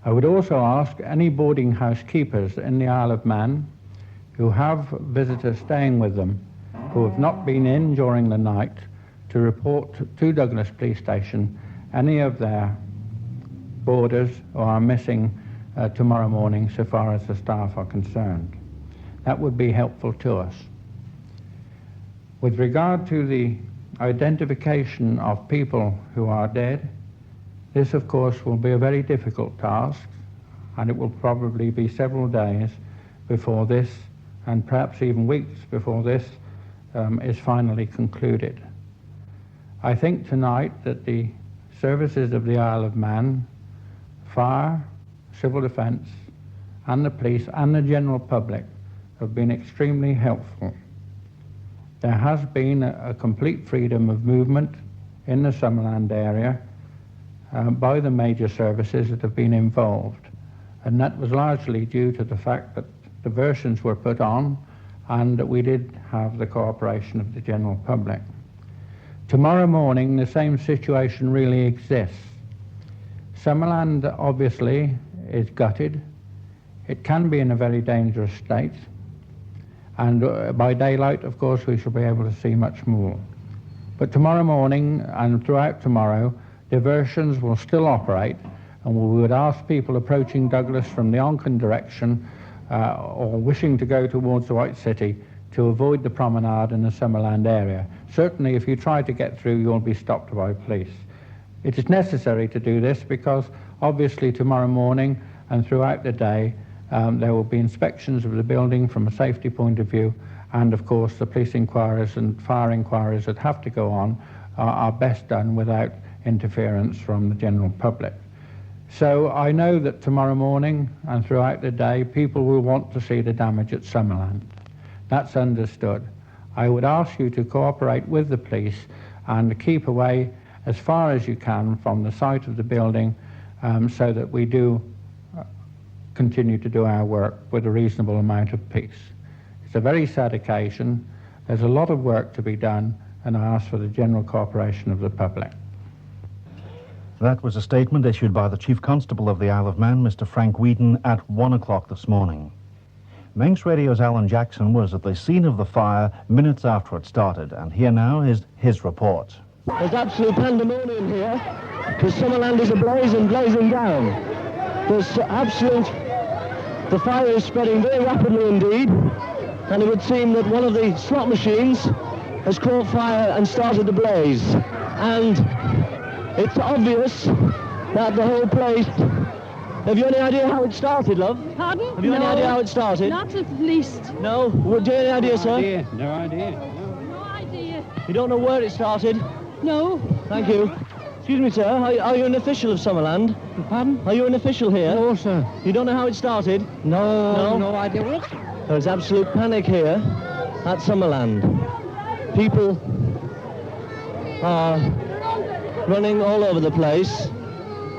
I would also ask any boarding house keepers in the Isle of Man who have visitors staying with them who have not been in during the night to report to Douglas Police Station any of their boarders who are missing tomorrow morning so far as the staff are concerned. That would be helpful to us. With regard to the identification of people who are dead, this of course will be a very difficult task, and it will probably be several days before this, and perhaps even weeks before this is finally concluded. I think tonight that the services of the Isle of Man, fire, civil defence, and the police and the general public have been extremely helpful. There has been a complete freedom of movement in the Summerland area by the major services that have been involved, and that was largely due to the fact that diversions were put on and that we did have the cooperation of the general public. Tomorrow morning the same situation really exists. Summerland obviously is gutted. It can be in a very dangerous state, and by daylight of course we shall be able to see much more. But tomorrow morning and throughout tomorrow diversions will still operate, and we would ask people approaching Douglas from the Onken direction or wishing to go towards the White City to avoid the promenade in the Summerland area. Certainly if you try to get through you'll be stopped by police. It is necessary to do this because obviously tomorrow morning and throughout the day there will be inspections of the building from a safety point of view, and of course the police inquiries and fire inquiries that have to go on are best done without interference from the general public. So I know that tomorrow morning and throughout the day people will want to see the damage at Summerland. That's understood. I would ask you to cooperate with the police and keep away as far as you can from the site of the building so that we do continue to do our work with a reasonable amount of peace. It's a very sad occasion. There's a lot of work to be done, and I ask for the general cooperation of the public. That was a statement issued by the Chief Constable of the Isle of Man, Mr. Frank Wheaton, at 1 o'clock this morning. Manx Radio's Alan Jackson was at the scene of the fire minutes after it started, and here now is his report. There's absolute pandemonium here, because Summerland is ablaze and blazing down. There's the fire is spreading very rapidly indeed, and it would seem that one of the slot machines has caught fire and started the blaze. And it's obvious that the whole place... Have you any idea how it started, love? Pardon? Have you any idea how it started? Not at least. No? Would you have any idea, sir? No idea. No idea. You don't know where it started? No. Thank you. Excuse me, sir. Are you an official of Summerland? Pardon? Are you an official here? No, sir. You don't know how it started? No idea what? There's absolute panic here at Summerland. People are running all over the place,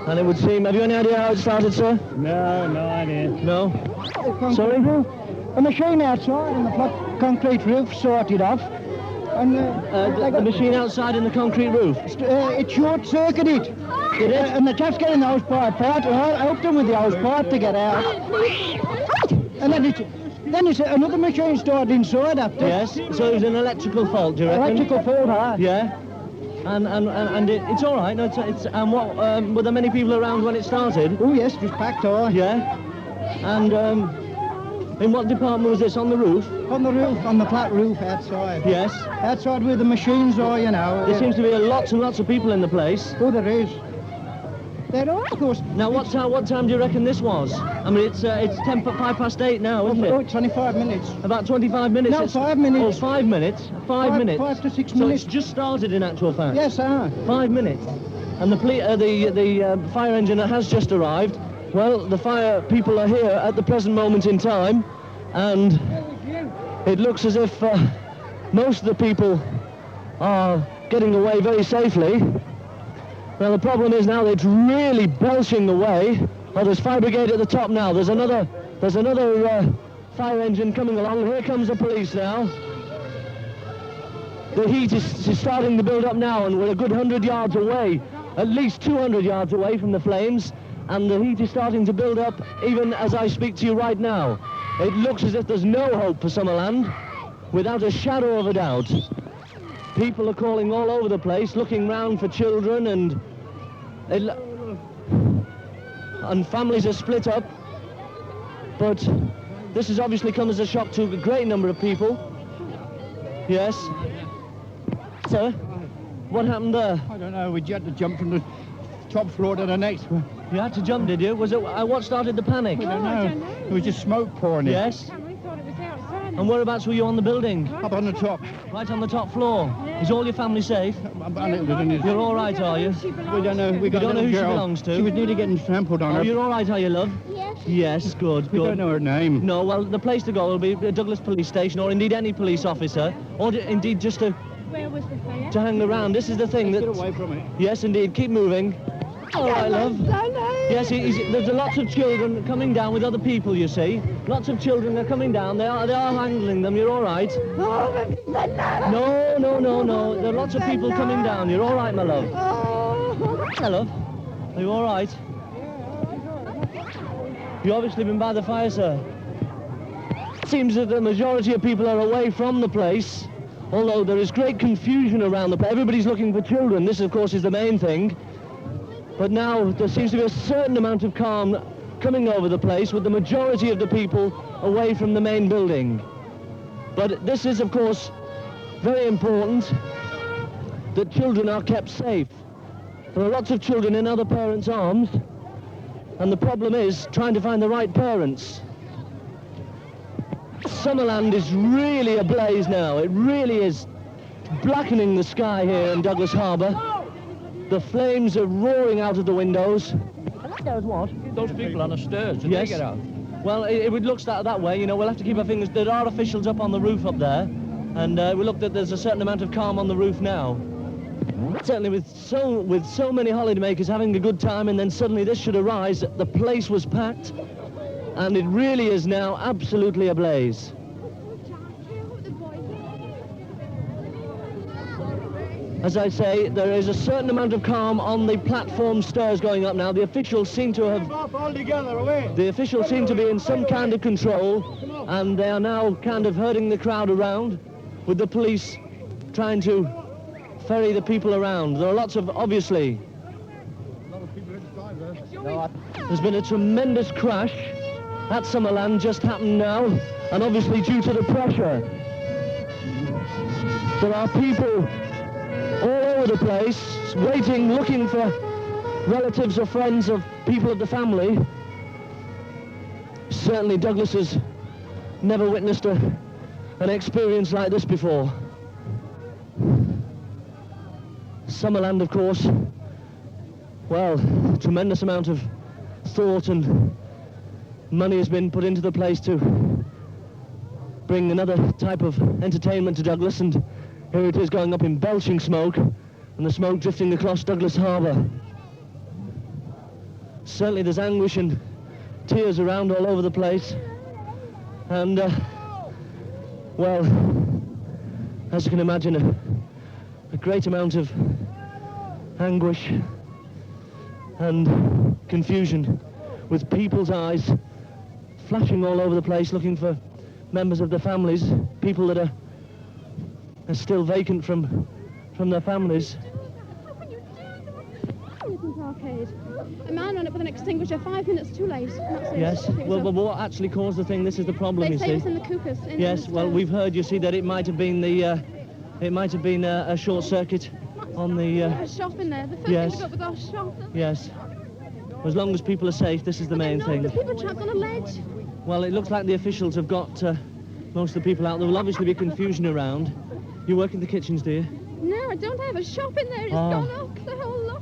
and it would seem... Have you any idea how it started, sir? No idea. No? Sorry? A machine outside and the flat concrete roof sorted off. And the machine outside in the concrete roof? It short-circuited. Did it? And the chaps getting the hose pipe out, and I helped them with the hose pipe to get out. And then it's another machine started inside after. Yes, so it was an electrical fault, do you reckon? Electrical fault, huh? Yeah. And it's all right. No, and what were there many people around when it started? Oh yes, it was packed high. Yeah. And in what department was this? On the roof? On the roof, on the flat roof outside. Yes. Outside where the machines are, you know. There seems to be lots and lots of people in the place. Oh, there is. There are, of course. Now, what time do you reckon this was? I mean, it's 8:10 now, isn't it? Oh, 25 minutes. About 25 minutes. No, 5 minutes. Oh, 5 minutes. 5 minutes. 5 to 6 so minutes. It's just started in actual fact. Yes, 5 minutes. And the fire engine has just arrived. Well, the fire people are here at the present moment in time, and it looks as if most of the people are getting away very safely. Now the problem is now it's really belching away. Well, there's fire brigade at the top now. There's another fire engine coming along. Here comes the police now. The heat is starting to build up now, and we're a good 100 yards away at least 200 yards away from the flames, and the heat is starting to build up even as I speak to you right now. It looks as if there's no hope for Summerland, without a shadow of a doubt. People are calling all over the place, looking round for children, and families are split up. But this has obviously come as a shock to a great number of people. Yes. Sir, what happened there? I don't know, we had to jump from the top floor to the next one. You had to jump, did you? Was it what started the panic? I don't know. There was just smoke pouring in. Yes. We thought it was outside. And whereabouts were you on the building? Up on the top. Right on the top floor. Is all your family safe? You're all right, are you? We don't know. We got don't know a who she girl. belongs to? She was nearly getting trampled on Oh, her. you're all right, are you, love? Yes. Yes, good, We don't good. know her name. No, well, the place to go will be the Douglas Police Station, or indeed any police officer, or indeed just to Where was the fire? hang around. This is the thing Get that... away from it. Yes, indeed, keep moving. All right, love. Yes, there's lots of children coming down with other people, you see. Lots of children are coming down. They are handling them. You're all right. No. There are lots of people coming down. You're all right, my love. Hello. Are you all right? You've obviously been by the fire, sir. It seems that the majority of people are away from the place, although there is great confusion around the place. Everybody's looking for children. This, of course, is the main thing. But now there seems to be a certain amount of calm coming over the place, with the majority of the people away from the main building. But this is, of course, very important that children are kept safe. There are lots of children in other parents' arms, and the problem is trying to find the right parents. Summerland is really ablaze now. It really is blackening the sky here in Douglas Harbour. The flames are roaring out of the windows. There's what? Those people on the stairs, did Yes. they get out? Well, it would look that way. You know, we'll have to keep our fingers. There are officials up on the roof up there, and we look that there's a certain amount of calm on the roof now. Certainly, with so many holidaymakers having a good time, and then suddenly this should arise. The place was packed, and it really is now absolutely ablaze. As I say, there is a certain amount of calm on the platform stairs going up now. The officials seem to have... All together, away. The officials seem to be in some kind of control, and they are now kind of herding the crowd around, with the police trying to ferry the people around. There are lots of, obviously... There's been a tremendous crash at Summerland, just happened now, and obviously due to the pressure. There are people all over the place, waiting, looking for relatives or friends of people of the family. Certainly Douglas has never witnessed an experience like this before. Summerland, of course, well, tremendous amount of thought and money has been put into the place to bring another type of entertainment to Douglas, and here it is going up in belching smoke, and the smoke drifting across Douglas Harbour. Certainly there's anguish and tears around all over the place, and well, as you can imagine, a great amount of anguish and confusion, with people's eyes flashing all over the place looking for members of their families, people that are still vacant from their families. Arcade. A man ran up with an extinguisher 5 minutes too late. And that's it. Yes, well, what actually caused the thing, this is the problem, They you say see. it was in the Coopers. Yes, well, we've heard, you see, that it might have been a short circuit on the... A shop in there. The first yes. thing we got was our shop. Yes. As long as people are safe, this is the main thing. The people trapped on a ledge. Well, it looks like the officials have got most of the people out. There will obviously be confusion around. You work in the kitchens, do you? No, I don't. I have a shop in there. It's Oh. gone up, the whole lot.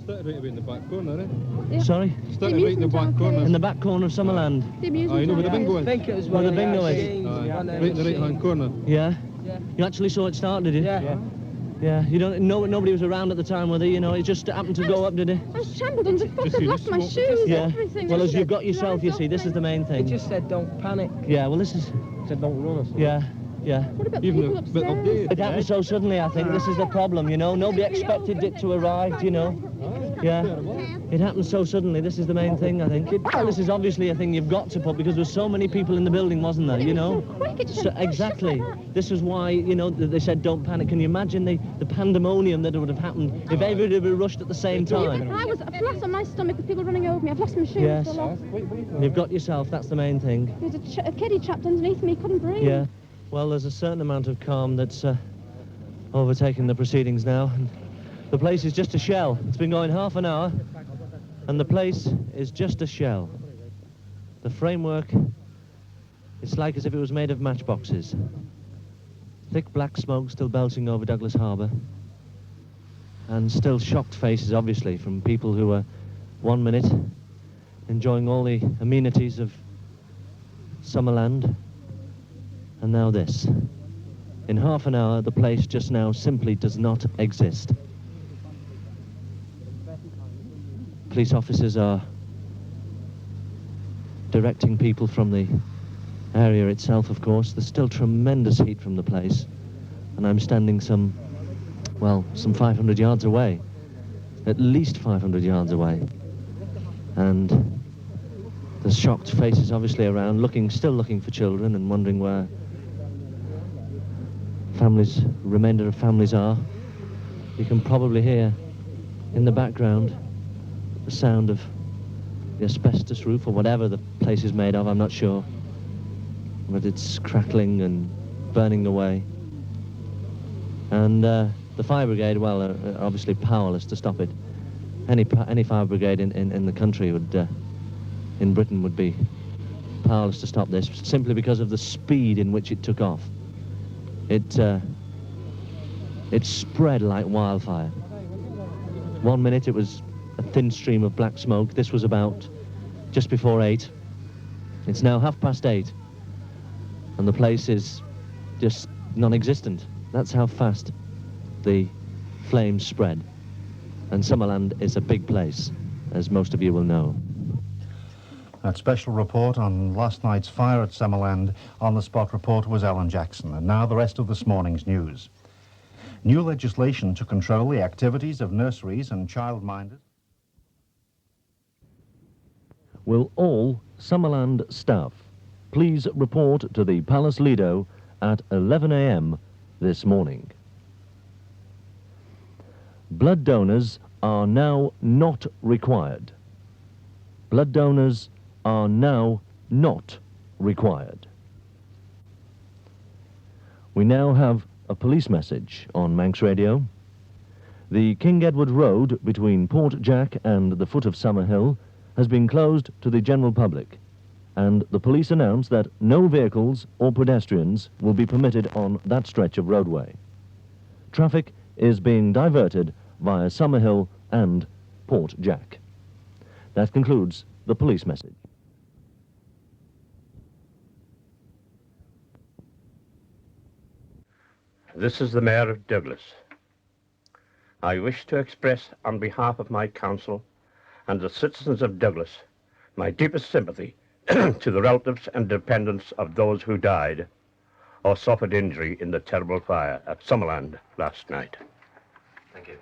Started right in the back corner, eh? Yeah. Sorry? Started right in the back corner. In the back corner of Summerland. The amusement you know where the arcade. bingo is? I think it was Where one the of bingo is. machines, Aye, one of right in the right-hand corner. Yeah? Yeah. You actually saw it start, did you? Yeah. Yeah. You don't know, nobody was around at the time, were they? You know, it just happened to go up, did it? I was trampled underfoot. Just I've see lost the my smoke. shoes, Yeah. everything. Well, I as you've said, got yourself, drive you see, off this is there. the main It thing. just said don't panic. Yeah, well, this is... Said don't run us. Yeah. Yeah. What about the Even people a bit upstairs? updated. It happened so suddenly, I think. This is the problem, you know. Nobody expected it to arrive, you know. Yeah. It happened so suddenly. This is the main thing, I think. Well, this is obviously a thing you've got to put because there were so many people in the building, wasn't there, you know? Quick, it just So, went just exactly. like that. This was why, you know, they said don't panic. Can you imagine the pandemonium that would have happened if everybody had rushed at the same time? I was flat on my stomach with people running over me. I've lost my shoes. Yes. Still lost. You've got yourself, that's the main thing. There was a kiddie trapped underneath me. He couldn't breathe. Yeah. Well, there's a certain amount of calm that's overtaking the proceedings now. And the place is just a shell. It's been going half an hour, and the place is just a shell. The framework, it's like as if it was made of matchboxes. Thick black smoke still belching over Douglas Harbour, and still shocked faces, obviously, from people who were 1 minute enjoying all the amenities of Summerland, and now this. In half an hour, the place just now simply does not exist. Police officers are directing people from the area itself, of course. There's still tremendous heat from the place, and I'm standing some 500 yards away, at least 500 yards away. And there's shocked faces obviously around, still looking for children and wondering where remainder of families are. You can probably hear in the background the sound of the asbestos roof or whatever the place is made of, I'm not sure. But it's crackling and burning away. And the fire brigade, well, are obviously powerless to stop it. Any fire brigade in the country would, in Britain, would be powerless to stop this, simply because of the speed in which it took off. It spread like wildfire. 1 minute it was a thin stream of black smoke. This was about just before 8. It's now 8:30, and the place is just non-existent. That's how fast the flames spread. And Summerland is a big place, as most of you will know. That special report on last night's fire at Summerland. On the spot reporter was Alan Jackson. And now the rest of this morning's news. New legislation to control the activities of nurseries and child-minded. Will all Summerland staff please report to the Palace Lido at 11 a.m. this morning. Blood donors are now not required. Blood donors are now not required. We now have a police message on Manx Radio. The King Edward Road between Port Jack and the foot of Summerhill has been closed to the general public, and the police announce that no vehicles or pedestrians will be permitted on that stretch of roadway. Traffic is being diverted via Summerhill and Port Jack. That concludes the police message. This is the Mayor of Douglas. I wish to express on behalf of my council and the citizens of Douglas my deepest sympathy to the relatives and dependents of those who died or suffered injury in the terrible fire at Summerland last night. Thank you.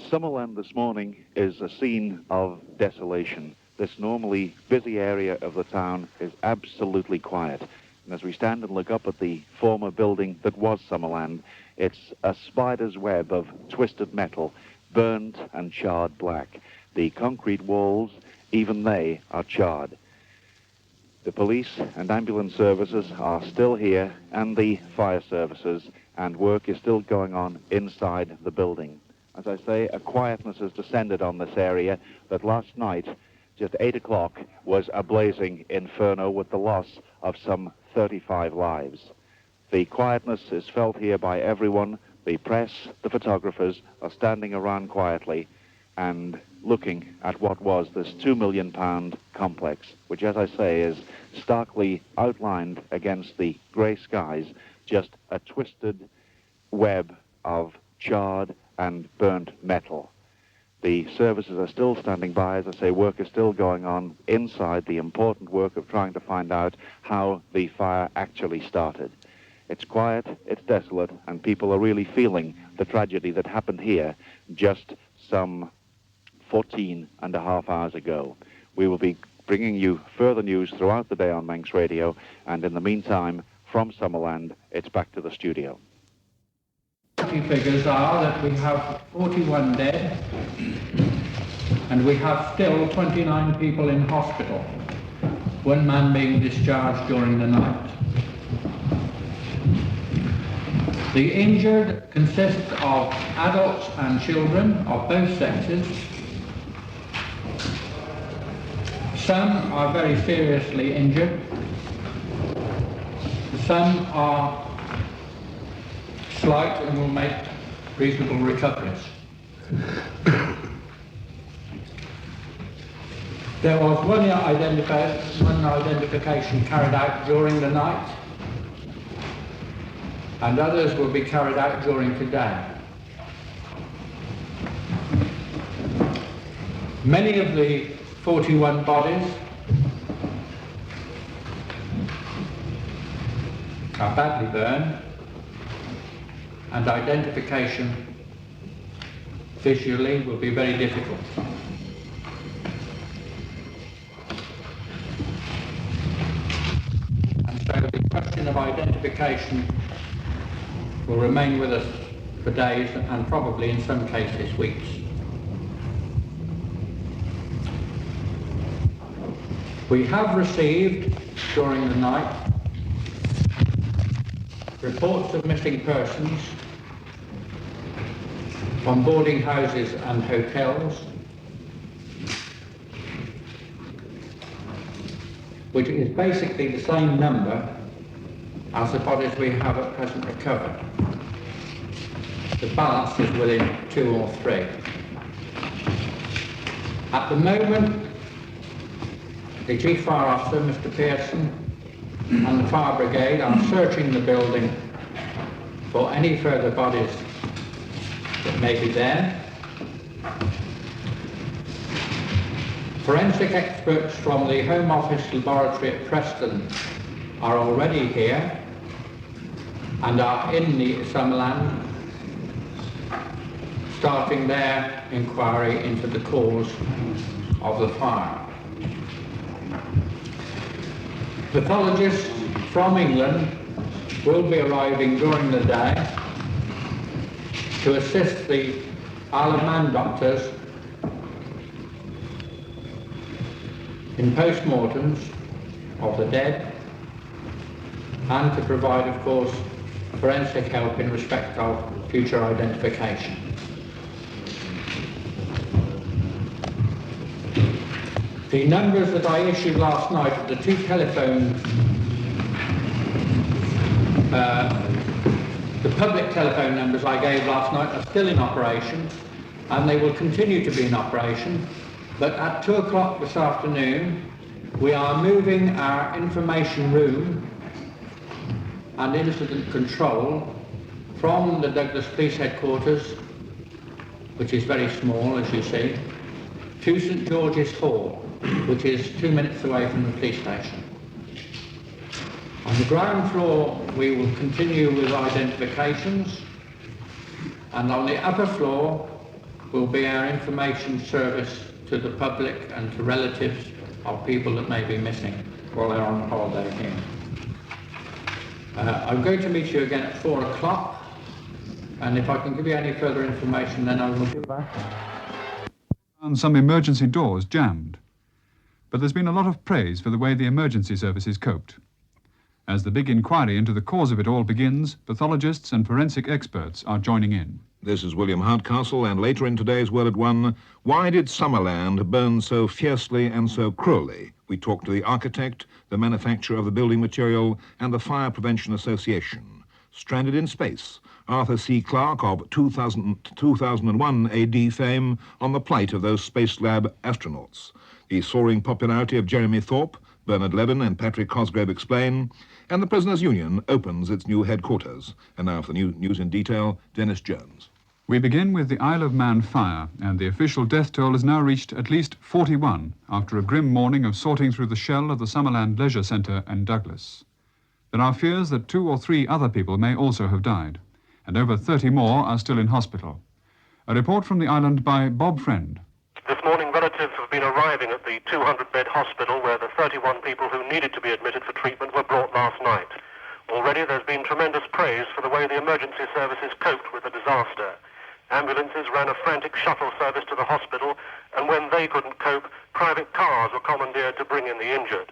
Summerland this morning is a scene of desolation. This normally busy area of the town is absolutely quiet. And as we stand and look up at the former building that was Summerland, it's a spider's web of twisted metal, burnt and charred black. The concrete walls, even they are charred. The police and ambulance services are still here, and the fire services, and work is still going on inside the building. As I say, a quietness has descended on this area that last night, just 8 o'clock, was a blazing inferno with the loss of some 35 lives. The quietness is felt here by everyone. The press, the photographers are standing around quietly and looking at what was this £2 million complex, which, as I say, is starkly outlined against the grey skies, just a twisted web of charred and burnt metal. The services are still standing by. As I say, work is still going on inside, the important work of trying to find out how the fire actually started. It's quiet, it's desolate, and people are really feeling the tragedy that happened here just some 14 and a half hours ago. We will be bringing you further news throughout the day on Manx Radio, and in the meantime, from Summerland, it's back to the studio. The figures are that we have 41 dead, and we have still 29 people in hospital, one man being discharged during the night. The injured consists of adults and children of both sexes. Some are very seriously injured. Some are slight and will make reasonable recoveries. There was one identification carried out during the night, and others will be carried out during today. Many of the 41 bodies are badly burned, and identification visually will be very difficult. And so the question of identification will remain with us for days and probably in some cases weeks. We have received during the night reports of missing persons from boarding houses and hotels, which is basically the same number as the bodies we have at present recovered. The balance is within 2 or 3. At the moment, the Chief Fire Officer, Mr. Pearson, and the Fire Brigade are searching the building for any further bodies that may be there. Forensic experts from the Home Office laboratory at Preston are already here and are in the Summerland, starting their inquiry into the cause of the fire. Pathologists from England will be arriving during the day to assist the Isle of Man doctors in post-mortems of the dead, and to provide, of course, forensic help in respect of future identification. The numbers that I issued last night of the 2 telephone, the public telephone numbers I gave last night are still in operation, and they will continue to be in operation. But at 2 o'clock this afternoon, we are moving our information room and incident control from the Douglas Police Headquarters, which is very small, as you see, to St George's Hall, which is 2 minutes away from the police station. On the ground floor, we will continue with identifications, and on the upper floor will be our information service to the public and to relatives of people that may be missing while they're on holiday here. I'm going to meet you again at 4 o'clock, and if I can give you any further information, then I will be back. And some emergency doors jammed. But there's been a lot of praise for the way the emergency services coped. As the big inquiry into the cause of it all begins, pathologists and forensic experts are joining in. This is William Hardcastle, and later in today's Word at One, why did Summerland burn so fiercely and so cruelly? We talk to the architect, the manufacturer of the building material, and the Fire Prevention Association. Stranded in space, Arthur C. Clarke of 2001 AD fame on the plight of those Space Lab astronauts. The soaring popularity of Jeremy Thorpe, Bernard Levin and Patrick Cosgrave explain, and the Prisoners' Union opens its new headquarters. And now for the news in detail, Dennis Jones. We begin with the Isle of Man fire, and the official death toll has now reached at least 41 after a grim morning of sorting through the shell of the Summerland Leisure Centre in Douglas. There are fears that 2 or 3 other people may also have died, and over 30 more are still in hospital. A report from the island by Bob Friend. This morning, relatives have been arriving at the 200-bed hospital where the 31 people who needed to be admitted for treatment were brought last night. Already there's been tremendous praise for the way the emergency services coped with the disaster. Ambulances ran a frantic shuttle service to the hospital, and when they couldn't cope, private cars were commandeered to bring in the injured.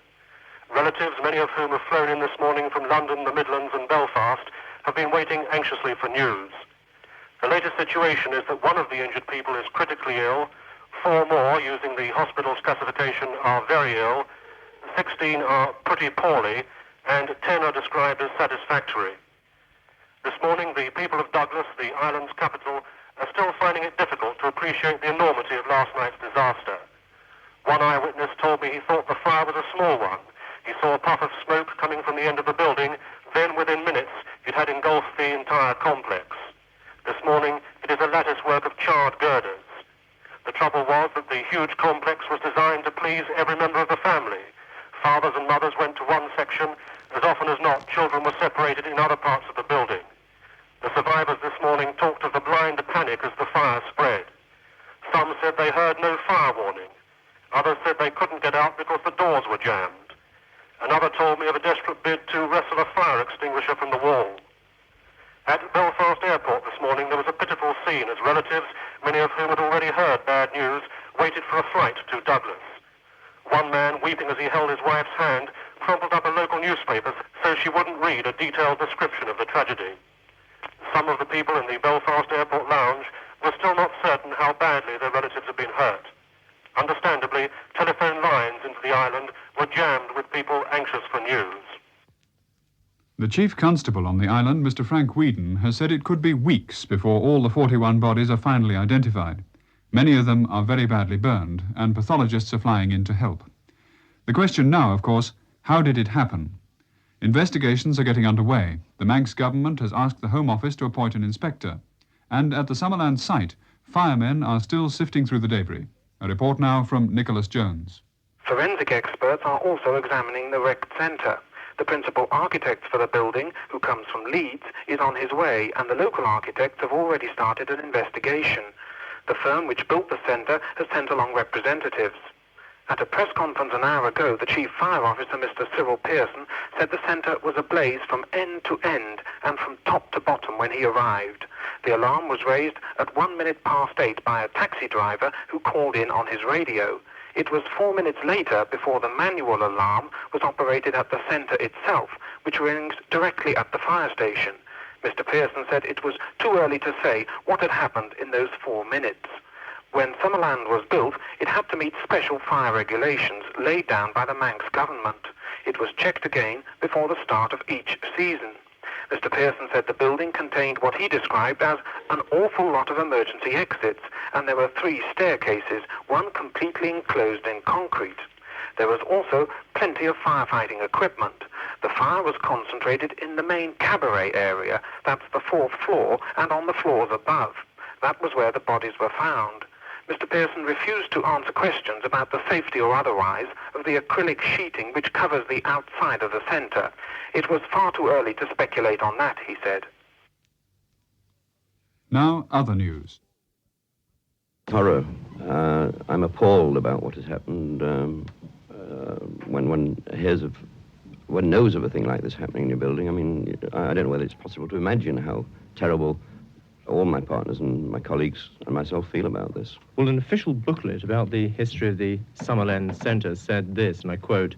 Relatives, many of whom have flown in this morning from London, the Midlands and Belfast, have been waiting anxiously for news. The latest situation is that one of the injured people is critically ill, 4 more, using the hospital's classification, are very ill, 16 are pretty poorly, and 10 are described as satisfactory. This morning, the people of Douglas, the island's capital, are still finding it difficult to appreciate the enormity of last night's disaster. One eyewitness told me he thought the fire was a small one. He saw a puff of smoke coming from the end of the building, then within minutes it had engulfed the entire complex. This morning it is a latticework of charred girders. The trouble was that the huge complex was designed to please every member of the family. Fathers and mothers went to one section. As often as not, children were separated in other parts of the building. The survivors this morning talked of the blind panic as the fire spread. Some said they heard no fire warning. Others said they couldn't get out because the doors were jammed. Another told me of a desperate bid to wrestle a fire extinguisher from the wall. At Belfast Airport this morning there was a pitiful scene as relatives, many of whom had already heard bad news, waited for a flight to Douglas. One man, weeping as he held his wife's hand, crumpled up a local newspaper so she wouldn't read a detailed description of the tragedy. Some of the people in the Belfast Airport lounge were still not certain how badly their relatives had been hurt. Understandably, telephone lines into the island were jammed with people anxious for news. The Chief Constable on the island, Mr. Frank Whedon, has said it could be weeks before all the 41 bodies are finally identified. Many of them are very badly burned, and pathologists are flying in to help. The question now, of course, how did it happen? Investigations are getting underway. The Manx government has asked the Home Office to appoint an inspector. And at the Summerland site, firemen are still sifting through the debris. A report now from Nicholas Jones. Forensic experts are also examining the wrecked centre. The principal architect for the building, who comes from Leeds, is on his way, and the local architects have already started an investigation. The firm which built the centre has sent along representatives. At a press conference an hour ago, the Chief Fire Officer, Mr. Cyril Pearson, said the centre was ablaze from end to end and from top to bottom when he arrived. The alarm was raised at 8:01 by a taxi driver who called in on his radio. It was 4 minutes later before the manual alarm was operated at the centre itself, which rings directly at the fire station. Mr. Pearson said it was too early to say what had happened in those 4 minutes. When Summerland was built, it had to meet special fire regulations laid down by the Manx government. It was checked again before the start of each season. Mr. Pearson said the building contained what he described as an awful lot of emergency exits, and there were 3 staircases, one completely enclosed in concrete. There was also plenty of firefighting equipment. The fire was concentrated in the main cabaret area, that's the 4th floor, and on the floors above. That was where the bodies were found. Mr. Pearson refused to answer questions about the safety or otherwise of the acrylic sheeting which covers the outside of the centre. It was far too early to speculate on that, he said. Now, other news. Horror. I'm appalled about what has happened. When one knows of a thing like this happening in your building, I mean, I don't know whether it's possible to imagine how terrible all my partners and my colleagues and myself feel about this. Well, an official booklet about the history of the Summerland Centre said this, and I quote,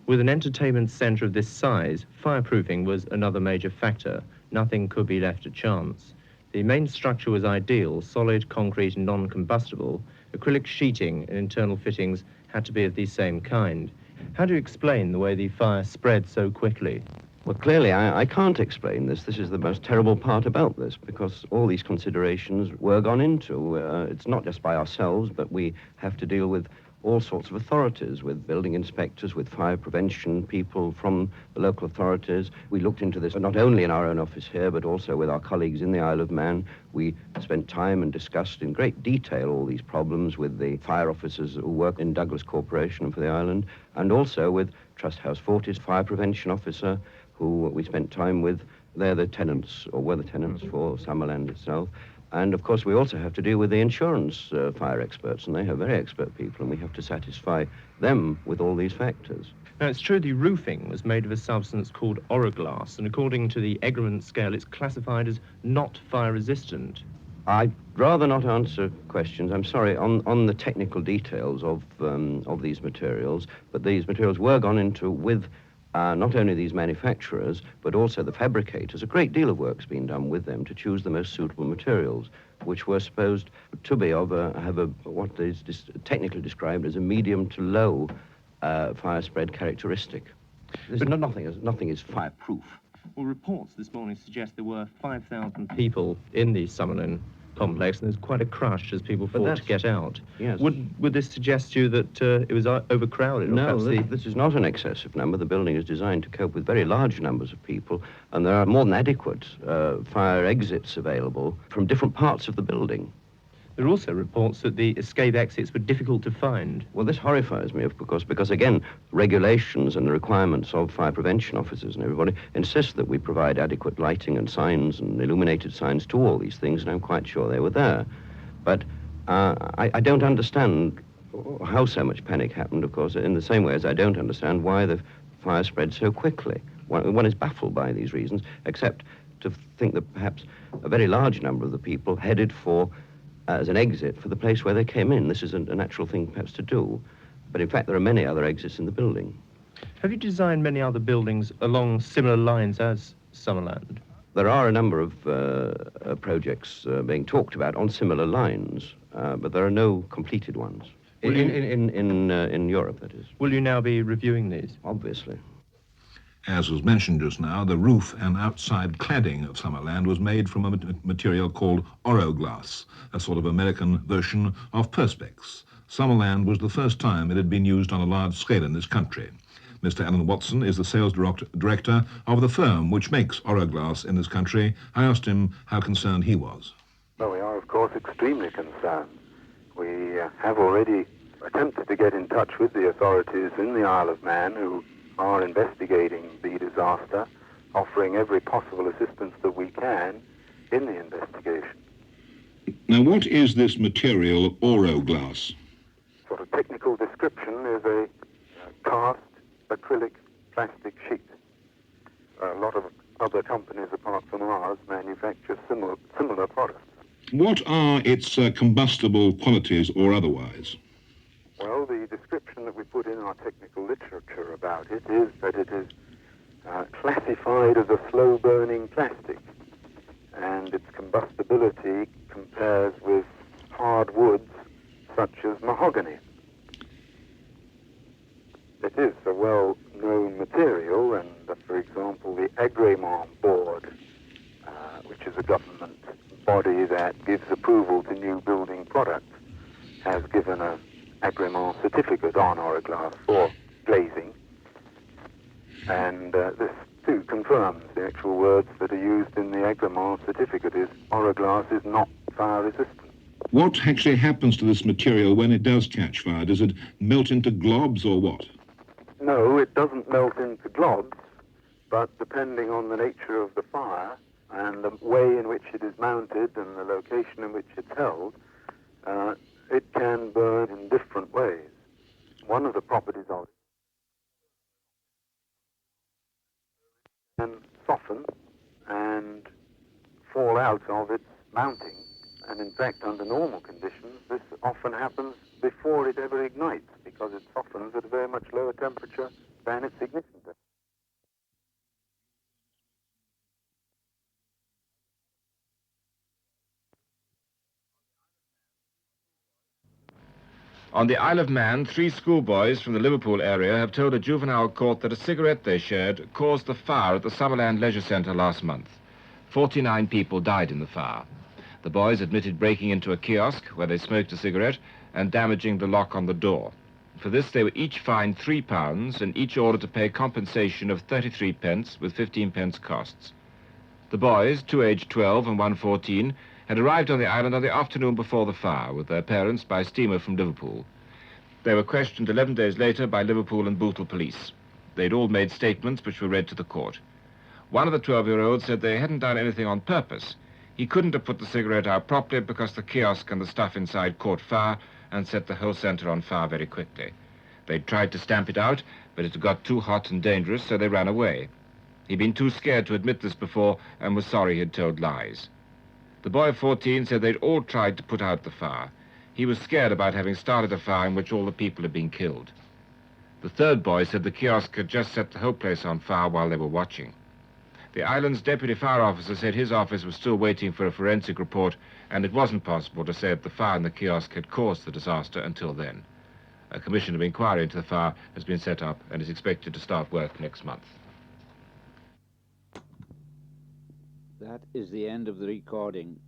"With an entertainment centre of this size, fireproofing was another major factor. Nothing could be left to chance. The main structure was ideal, solid, concrete and non-combustible. Acrylic sheeting and internal fittings had to be of the same kind. How do you explain the way the fire spread so quickly?" Well, clearly, I can't explain this. This is the most terrible part about this, because all these considerations were gone into. It's not just by ourselves, but we have to deal with all sorts of authorities, with building inspectors, with fire prevention people from the local authorities. We looked into this not only in our own office here, but also with our colleagues in the Isle of Man. We spent time and discussed in great detail all these problems with the fire officers who work in Douglas Corporation and for the island, and also with Trust House Fortis fire prevention officer, who we spent time with. They're the tenants, or were the tenants for Summerland itself. And of course we also have to deal with the insurance fire experts, and they have very expert people, and we have to satisfy them with all these factors. Now, it's true the roofing was made of a substance called Oroglas, and according to the Egremont scale, it's classified as not fire resistant. I'd rather not answer questions, I'm sorry, on the technical details of these materials, but these materials were gone into with not only these manufacturers, but also the fabricators. A great deal of work's been done with them to choose the most suitable materials, which were supposed to be of what is technically described as a medium to low fire spread characteristic. Nothing is fireproof. Well, reports this morning suggest there were 5,000 people in the Summerland complex, and there's quite a crush as people fought to get out. Yes. Would this suggest to you that it was overcrowded? No, this is not an excessive number. The building is designed to cope with very large numbers of people, and there are more than adequate fire exits available from different parts of the building. There are also reports that the escape exits were difficult to find. Well, this horrifies me, of course, because, again, regulations and the requirements of fire prevention officers and everybody insist that we provide adequate lighting and signs and illuminated signs to all these things, and I'm quite sure they were there. But I don't understand how so much panic happened, of course, in the same way as I don't understand why the fire spread so quickly. One is baffled by these reasons, except to think that perhaps a very large number of the people headed for as an exit for the place where they came in. This is a natural thing perhaps to do, but in fact there are many other exits in the building. Have you designed many other buildings along similar lines as Summerland? There are a number of projects being talked about on similar lines, but there are no completed ones. In Europe, that is. Will you now be reviewing these? Obviously. As was mentioned just now, the roof and outside cladding of Summerland was made from a material called Oroglas, a sort of American version of Perspex. Summerland was the first time it had been used on a large scale in this country. Mr. Alan Watson is the sales director of the firm which makes Oroglas in this country. I asked him how concerned he was. Well, we are, of course, extremely concerned. We have already attempted to get in touch with the authorities in the Isle of Man who are investigating the disaster, offering every possible assistance that we can in the investigation. Now, what is this material, Oroglas? Sort of technical description is a cast acrylic plastic sheet. A lot of other companies apart from ours manufacture similar products. What are its combustible qualities or otherwise? Well, the description that we put in our technical literature about it is that it is classified as a slow-burning plastic, and its combustibility compares with hard woods such as mahogany. It is a well-known material, and for example, the Egremont Board, which is a government body that gives approval to new building products, has given a Egremont certificate on Oroglas for glazing, and this too confirms the actual words that are used in the Egremont certificate is Oroglas is not fire resistant. What actually happens to this material when it does catch fire? Does it melt into globs or what? No, it doesn't melt into globs, but depending on the nature of the fire and the way in which it is mounted and the location in which it's held, it can burn in different ways. One of the properties of it can soften and fall out of its mounting. And in fact, under normal conditions, this often happens before it ever ignites, because it softens at a very much lower temperature than its ignition temperature. On the Isle of Man, 3 schoolboys from the Liverpool area have told a juvenile court that a cigarette they shared caused the fire at the Summerland Leisure Centre last month. 49 people died in the fire. The boys admitted breaking into a kiosk where they smoked a cigarette and damaging the lock on the door. For this, they were each fined £3 and each ordered to pay compensation of 33 pence with 15 pence costs. The boys, two aged 12 and one 14, had arrived on the island on the afternoon before the fire with their parents by steamer from Liverpool. They were questioned 11 days later by Liverpool and Bootle police. They'd all made statements which were read to the court. One of the 12-year-olds said they hadn't done anything on purpose. He couldn't have put the cigarette out properly because the kiosk and the stuff inside caught fire and set the whole centre on fire very quickly. They'd tried to stamp it out, but it had got too hot and dangerous, so they ran away. He'd been too scared to admit this before and was sorry he'd told lies. The boy of 14 said they'd all tried to put out the fire. He was scared about having started a fire in which all the people had been killed. The third boy said the kiosk had just set the whole place on fire while they were watching. The island's deputy fire officer said his office was still waiting for a forensic report, and it wasn't possible to say that the fire in the kiosk had caused the disaster until then. A commission of inquiry into the fire has been set up and is expected to start work next month. That is the end of the recording.